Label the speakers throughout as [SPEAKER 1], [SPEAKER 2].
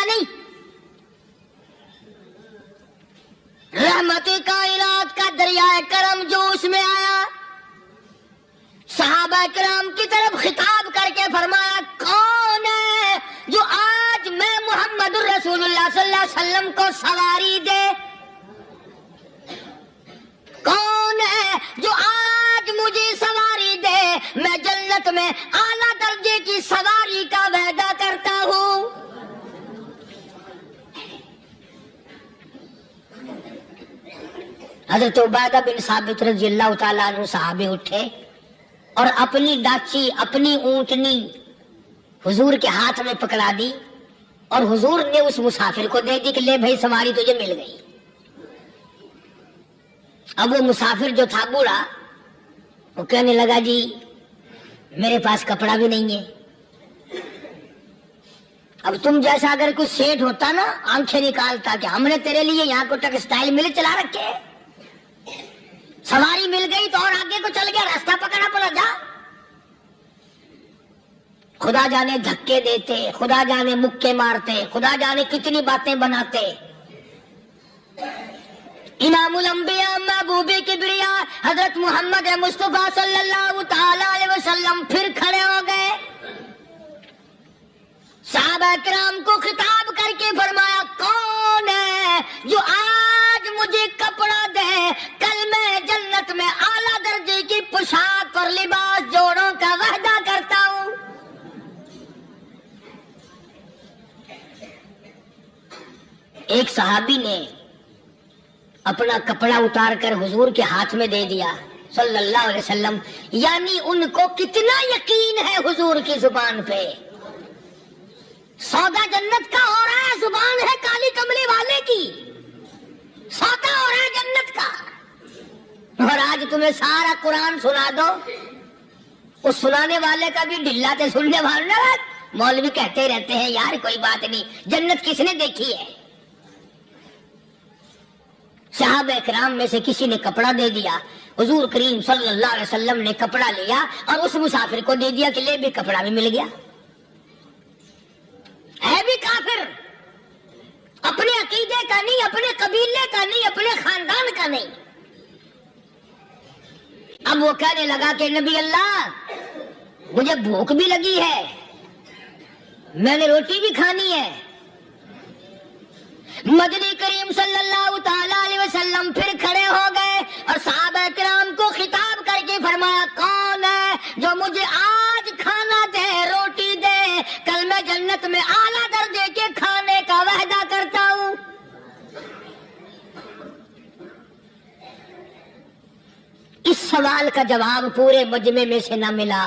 [SPEAKER 1] نہیں؟ رحمت کائنات کا دریائے کرم جو اس میں آیا، صحابہ کرام کی طرف خطاب کر کے فرمایا کون ہے جو آج میں محمد الرسول اللہ صلی اللہ علیہ وسلم کو سواری دے؟ کون ہے جو آج مجھے سواری دے؟ میں جنت میں اعلیٰ درجے کی سواری کا وعدہ کرتا ہوں۔ حضرت عبادہ بن ثابت رضی اللہ تعالیٰ عنہ صحابی اٹھے اور اپنی ڈاچی، اپنی اونٹنی حضور کے ہاتھ میں پکڑا دی اور حضور نے اس مسافر کو دے دی کہ لے بھائی سواری تجھے مل گئی۔ اب وہ مسافر جو تھا بوڑھا، وہ کہنے لگا جی میرے پاس کپڑا بھی نہیں ہے۔ اب تم جیسا اگر کوئی سیٹ ہوتا نا، آنکھیں نکالتا کہ ہم نے تیرے لیے یہاں کو ٹیکسٹائل مل چلا رکھے، سواری مل گئی تو اور آگے کو چل گیا، راستہ پکڑا پڑا جا۔ خدا جانے دھکے دیتے، خدا جانے مکے مارتے، خدا جانے کتنی باتیں بناتے۔ امام الانبیاء محبوب کبریا حضرت محمد مصطفیٰ صلی اللہ تعالی علیہ وسلم پھر کھڑے ہو گئے، صحابہ کرام کو خطاب کر کے فرمایا کون ہے جو آج مجھے کپڑا دے؟ کل میں جنت میں اعلیٰ درجے کی پوشاک اور لباس جوڑوں کا وعدہ کرتا ہوں۔ ایک صحابی نے اپنا کپڑا اتار کر حضور کے ہاتھ میں دے دیا صلی اللہ علیہ وسلم، یعنی ان کو کتنا یقین ہے حضور کی زبان پہ۔ سودا جنت کا ہو رہا ہے، زبان ہے کالی کملی والے کی، سودا ہو رہا ہے جنت کا۔ اور آج تمہیں سارا قرآن سنا دو، اس سنانے والے کا بھی ڈھلا تے سننے والا، مولوی کہتے رہتے ہیں یار کوئی بات نہیں، جنت کس نے دیکھی ہے؟ صحابہ کرام میں سے کسی نے کپڑا دے دیا، حضور کریم صلی اللہ علیہ وسلم نے کپڑا لیا اور اس مسافر کو دے دیا کہ لے بھی کپڑا بھی مل گیا۔ ہے بھی کافر، اپنے عقیدے کا نہیں، اپنے قبیلے کا نہیں، اپنے خاندان کا نہیں۔ اب وہ کہنے لگا کہ نبی اللہ مجھے بھوک بھی لگی ہے، میں نے روٹی بھی کھانی ہے۔ مدنی کریم صلی اللہ تعالی علیہ وسلم پھر کھڑے ہو گئے اور صحابہ کرام کو خطاب کر کے فرمایا کون ہے جو مجھے آج کھانا دے، روٹی دے، کل میں جنت میں اعلیٰ درجے کے کھانے کا وعدہ کرتا ہوں۔ اس سوال کا جواب پورے مجمع میں سے نہ ملا،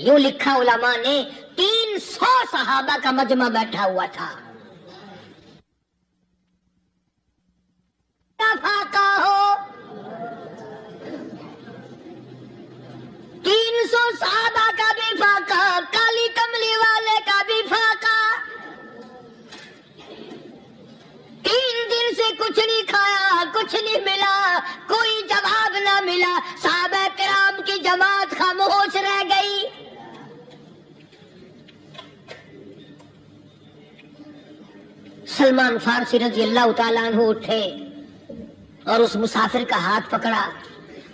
[SPEAKER 1] یوں لکھا علماء نے 300 صحابہ کا مجمع بیٹھا ہوا تھا۔ فاقہ ہو 300 صحابہ کا بھی فاقہ، کالی کملی والے کا بھی فاقہ۔ 3 دن سے کچھ نہیں کھایا، کچھ نہیں ملا، کوئی جواب نہ ملا، صحابہ کرام کی جماعت خاموش رہ گئی۔ سلمان فارسی رضی اللہ تعالیٰ عنہ اٹھے اور اس مسافر کا ہاتھ پکڑا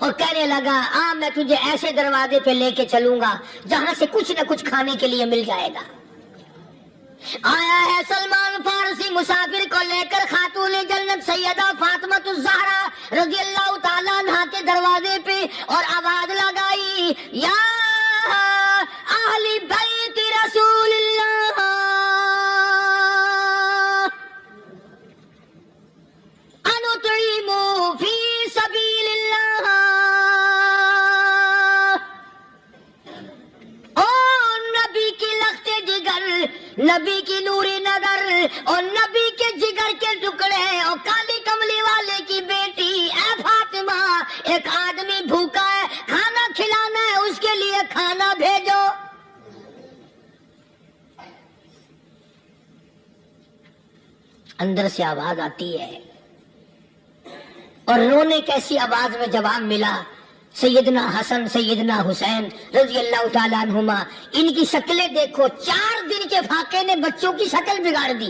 [SPEAKER 1] اور کہنے لگا میں تجھے ایسے دروازے پہ لے کے چلوں گا جہاں سے کچھ نہ کچھ کھانے کے لیے مل جائے گا۔ آیا ہے سلمان فارسی مسافر کو لے کر خاتون جنت سیدہ فاطمہ الزہرا رضی اللہ تعالیٰ عنہا کے دروازے پہ اور آواز لگائی یا اہل بیت رسول اللہ انطعموا فی سبیل اللہ۔ او نبی کی لخت جگر، نبی کی نوری نظر اور نبی کے جگر کے ٹکڑے اور کالی کملی والے کی بیٹی اے فاطمہ، ایک آدمی بھوکا ہے، کھانا کھلانا ہے، اس کے لیے کھانا بھیجو۔ اندر سے آواز آتی ہے اور رونے کیسی آواز میں جواب ملا، سیدنا حسن سیدنا حسین رضی اللہ تعالیٰ عنہما، ان کی شکلیں دیکھو، 4 دن کے فاقے نے بچوں کی شکل بگاڑ دی۔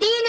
[SPEAKER 1] 3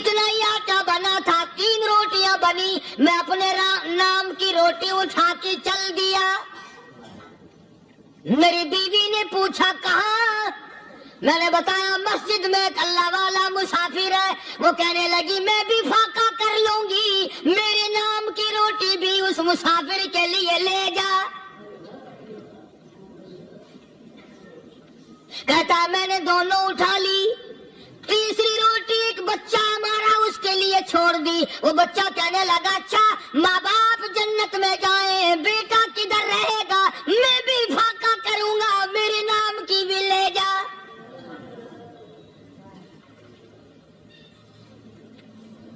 [SPEAKER 1] اتنا ہی آٹا بنا تھا، 3 روٹیاں بنی، میں اپنے نام کی روٹی اٹھا کے چل دیا۔ میری بیوی نے پوچھا کہاں؟ میں نے بتایا مسجد میں ایک اللہ والا مسافر ہے۔ وہ کہنے لگی میں بھی فاقہ کر لوں گی، میرے نام کی روٹی بھی اس مسافر کے لیے لے جا۔ کہتا میں نے دونوں اٹھا لی، تیسری روٹی ایک بچہ ہمارا اس کے لیے چھوڑ دی۔ وہ بچہ کہنے لگا اچھا ماں باپ جنت میں جائیں، بیٹا کدھر رہے گا؟ میں بھی فاقہ کروں گا، میرے نام کی بھی لے جا۔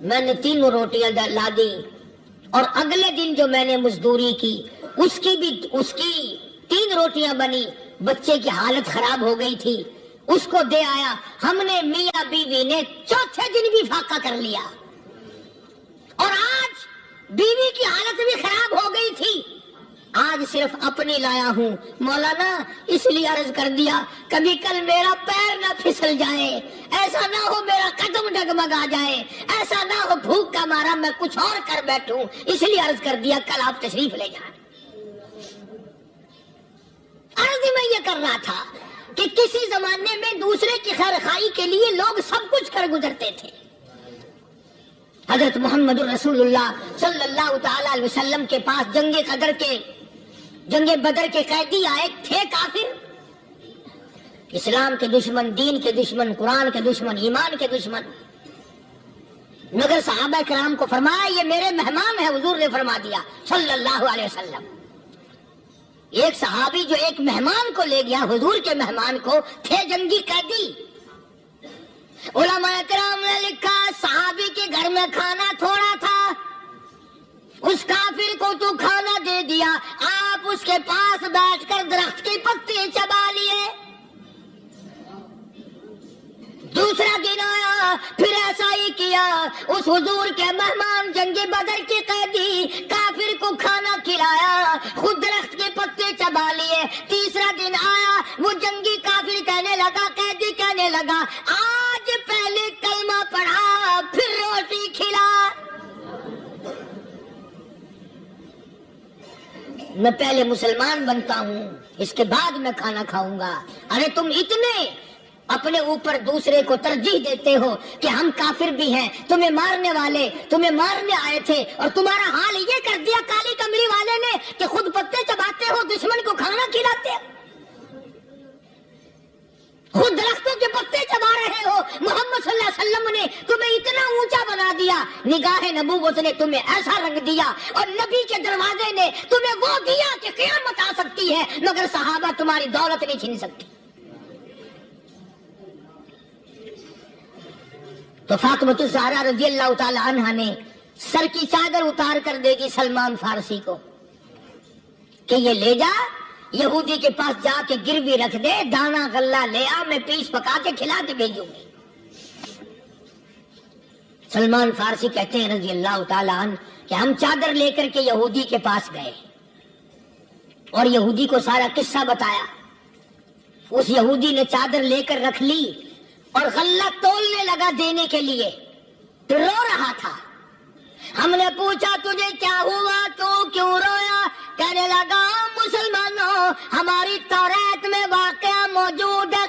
[SPEAKER 1] میں نے 3 روٹیاں لا دی، اور اگلے دن جو میں نے مزدوری کی اس کی 3 روٹیاں بنی۔ بچے کی حالت خراب ہو گئی تھی، اس کو دے آیا۔ ہم نے میاں بیوی نے چوتھے دن بھی فاقہ کر لیا، اور آج بیوی کی حالت بھی خراب ہو گئی تھی، آج صرف اپنی لایا ہوں۔ مولانا اس لیے عرض کر دیا کبھی کل میرا پیر نہ پھسل جائے، ایسا نہ ہو میرا قدم ڈگمگا جائے، ایسا نہ ہو بھوک کا مارا میں کچھ اور کر بیٹھوں، اس لیے عرض کر دیا کل آپ تشریف لے جائیں۔ عرض میں یہ کر رہا تھا کہ کسی زمانے میں دوسرے کی خیر خواہی کے لیے لوگ سب کچھ کر گزرتے تھے۔ حضرت محمد رسول اللہ صلی اللہ تعالی علیہ وسلم کے پاس جنگ بدر کے قیدی آئے تھے، کافر، اسلام کے دشمن، دین کے دشمن، قرآن کے دشمن، ایمان کے دشمن۔ مگر صحابہ کرام کو فرمایا یہ میرے مہمان ہیں، حضور نے فرما دیا صلی اللہ علیہ وسلم۔ ایک صحابی جو ایک مہمان کو لے گیا، حضور کے مہمان کو، تھے جنگی قیدی۔ علماء کرام نے لکھا صحابی کے گھر میں کھانا تھوڑا تھا، اس کافر کو تو کھانا دے دیا، آپ اس کے پاس بیٹھ کر درخت کے پتے چبا لیے۔ دوسرا دن آیا، پھر ایسا ہی کیا، اس حضور کے مہمان جنگ بدر کے قیدی کافر کو کھانا کھلایا، خود درخت کے پتے چبا لیے۔ تیسرا دن آیا، وہ جنگی کافر کہنے لگا، قیدی کہنے لگا آج پہلے کلمہ پڑھا پھر روٹی کھلا۔ میں پہلے مسلمان بنتا ہوں، اس کے بعد میں کھانا کھاؤں گا۔ ارے تم اتنے اپنے اوپر دوسرے کو ترجیح دیتے ہو کہ ہم کافر بھی ہیں، تمہیں مارنے والے تمہیں مارنے آئے تھے، اور تمہارا حال یہ کر دیا کالی کملی والے نے کہ خود پتے چباتے ہو، دشمن کو کھانا کھلاتے ہو، خود درختوں کے پتے چبا رہے ہو۔ محمد صلی اللہ علیہ وسلم نے تمہیں اتنا اونچا بنا دیا، نگاہ نبوت نے تمہیں ایسا رنگ دیا، اور نبی کے دروازے نے تمہیں وہ دیا کہ قیامت آ سکتی ہے، مگر صحابہ تمہاری دولت نہیں چھین سکتی۔ تو فاطمۃ الزہرا رضی اللہ تعالی عنہا نے سر کی چادر اتار کر دے دی سلمان فارسی کو کہ یہ لے جا، یہودی کے پاس جا کے گروی رکھ دے، دانا غلہ لے آ، میں پیس پکا کے کھلا کے بھیجوں گی۔ سلمان فارسی کہتے ہیں رضی اللہ تعالی عنہ کہ ہم چادر لے کر کے یہودی کے پاس گئے، اور یہودی کو سارا قصہ بتایا۔ اس یہودی نے چادر لے کر رکھ لی اور غلہ تولنے لگا دینے کے لیے، تو رو رہا تھا۔ ہم نے پوچھا تجھے کیا ہوا، تو کیوں رویا؟ کہنے لگا مسلمانوں، ہماری توریت میں واقعہ موجود ہے،